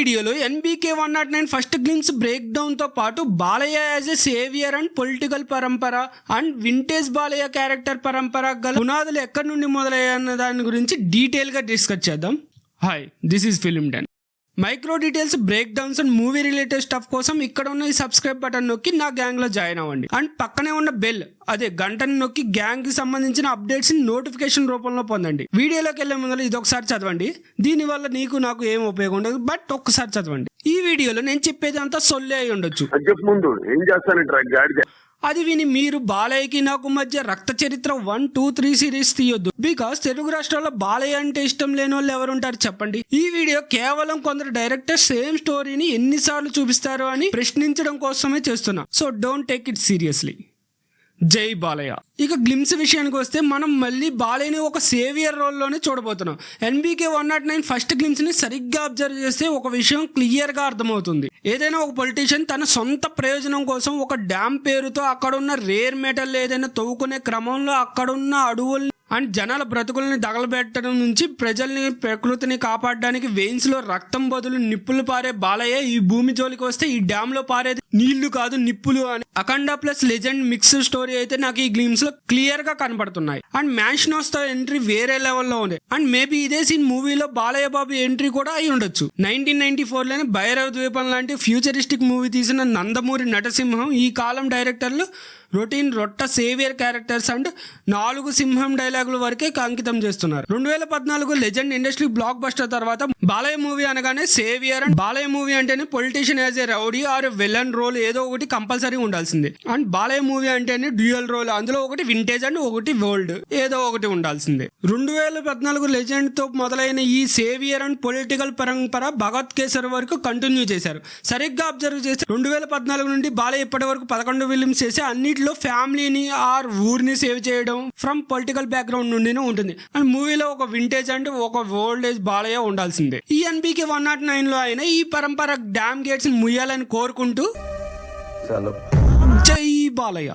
వీడియోలో NBK 109 first glimpse break down తో పాటు Balayya as a saviour and political పరంపర అండ్ వింటేజ్ బాలయ్య క్యారెక్టర్ పరంపర గల పునాదులు ఎక్కడి నుండి మొదలయ్యాయన్న దాని గురించి డీటెయిల్ గా డిస్కస్ చేద్దాం. Hi, this is film done. Micro details, break downs and movie related stuff కోసం ఇక్కడ ఉన్న ఈ సబ్స్క్రైబ్ బటన్ నొక్కి నా గ్యాంగ్ లో జాయిన్ అవ్వండి. అండ్ పక్కనే ఉన్న బెల్ అదే గంటని నొక్కి గ్యాంగ్ కి సంబంధించిన అప్డేట్స్ ని నోటిఫికేషన్ రూపంలో పొందండి. వీడియోలోకి వెళ్లే ముందు ఇది ఒకసారి చదవండి. దీనివల్ల నీకు నాకు ఏం ఉపయోగం ఉండదు, బట్ ఒక్కసారి చదవండి. ఈ వీడియోలో నేను చెప్పేది అంతా సొల్లే అయి ఉండొచ్చు. అది విని మీరు బాలయ్యకి నాకు మధ్య రక్త చరిత్ర 1, 2, 3 సిరీస్ తీయొద్దు. బికాస్ తెలుగు రాష్ట్రాల్లో బాలయ్య అంటే ఇష్టం లేని వాళ్ళు ఎవరుంటారు చెప్పండి. ఈ వీడియో కేవలం కొందరు డైరెక్టర్ సేమ్ స్టోరీని ఎన్నిసార్లు చూపిస్తారు అని ప్రశ్నించడం కోసమే చేస్తున్నా. So don't take it seriously. జై బాలయ్య. ఇక గ్లిమ్స్ విషయానికి వస్తే మనం మళ్ళీ బాలయ్యని ఒక సేవియర్ రోల్లోనే చూడబోతున్నాం. ఎన్బీకే 109 ఫస్ట్ గ్లిమ్స్ ని సరిగ్గా అబ్జర్వ్ చేస్తే ఒక విషయం క్లియర్ గా అర్థమవుతుంది. ఏదైనా ఒక పొలిటీషియన్ తన సొంత ప్రయోజనం కోసం ఒక డ్యామ్ పేరుతో అక్కడున్న రేర్ మెటల్ ఏదైనా తవ్వుకునే క్రమంలో అక్కడున్న అడవుల్ని అండ్ జనాల బ్రతుకుల్ని తగలబెట్టడం నుంచి ప్రజల్ని ప్రకృతిని కాపాడడానికి వెయిన్స్ లో రక్తం బదులు నిప్పులు పారే బాలయ్య ఈ భూమి జోలికి వస్తే ఈ డ్యామ్ లో పారేది నీళ్లు కాదు నిప్పులు అని అఖండ ప్లస్ లెజెండ్ మిక్స్ స్టోరీ అయితే నాకు ఈ గ్లిమ్స్ లో క్లియర్ గా కనపడుతున్నాయి. అండ్ మ్యాన్షనోస్ తో ఎంట్రీ వేరే లెవెల్లో ఉంది. అండ్ మేబీ ఇదే సీన్ మూవీలో బాలయ్య బాబు ఎంట్రీ కూడా అయి ఉండొచ్చు. 1994 లోనే భైరవ ద్వీపం లాంటి ఫ్యూచరిస్టిక్ మూవీ తీసిన నందమూరి నటసింహం ఈ కాలం డైరెక్టర్లు రొటీన్ రొట్ట సేవియర్ క్యారెక్టర్స్ అండ్ 4 సింహం డైలాగుల వరకే అంకితం చేస్తున్నారు. 2014 లెజెండ్ ఇండస్ట్రీ బ్లాక్ బస్టర్ తర్వాత బాలయ్య మూవీ అనగానే సేవియర్ అండ్ బాలయ్య మూవీ అంటేనే politician as a rowdy or villain role ఏదో ఒకటి కంపల్సరీ ఉండాల్సిందే. అండ్ బాలయ్య మూవీ అంటేనే డ్యూయల్ రోల్, అందులో ఒకటి వింటేజ్ అండ్ ఒకటి ఓల్డ్ ఏదో ఒకటి ఉండాల్సిందే. 2014 లెజెండ్ తో మొదలైన ఈ సేవియర్ అండ్ పొలిటికల్ పరంపర భగవత్ కేసర్ వరకు కంటిన్యూ చేశారు. సరిగ్గా అబ్జర్వ్ చేస్తే 2014 నుండి బాలయ్య ఇప్పటి వరకు 11 ఫిలిమ్స్ చేసి అన్నిటిలో ఫ్యామిలీని ఆర్ ఊరిని సేవ్ చేయడం ఫ్రమ్ పొలిటికల్ బ్యాక్గ్రౌండ్ నుండినే ఉంటుంది. అండ్ మూవీలో ఒక వింటేజ్ అండ్ ఒక ఓల్డ్ ఏజ్ బాలయ్య ఉండాల్సిందే. ఈ ఎన్బీకే 109 లో అయినా ఈ పరంపర డ్యామ్ గేట్స్ ముయ్యాలని కోరుకుంటూ జై బాలయ్య.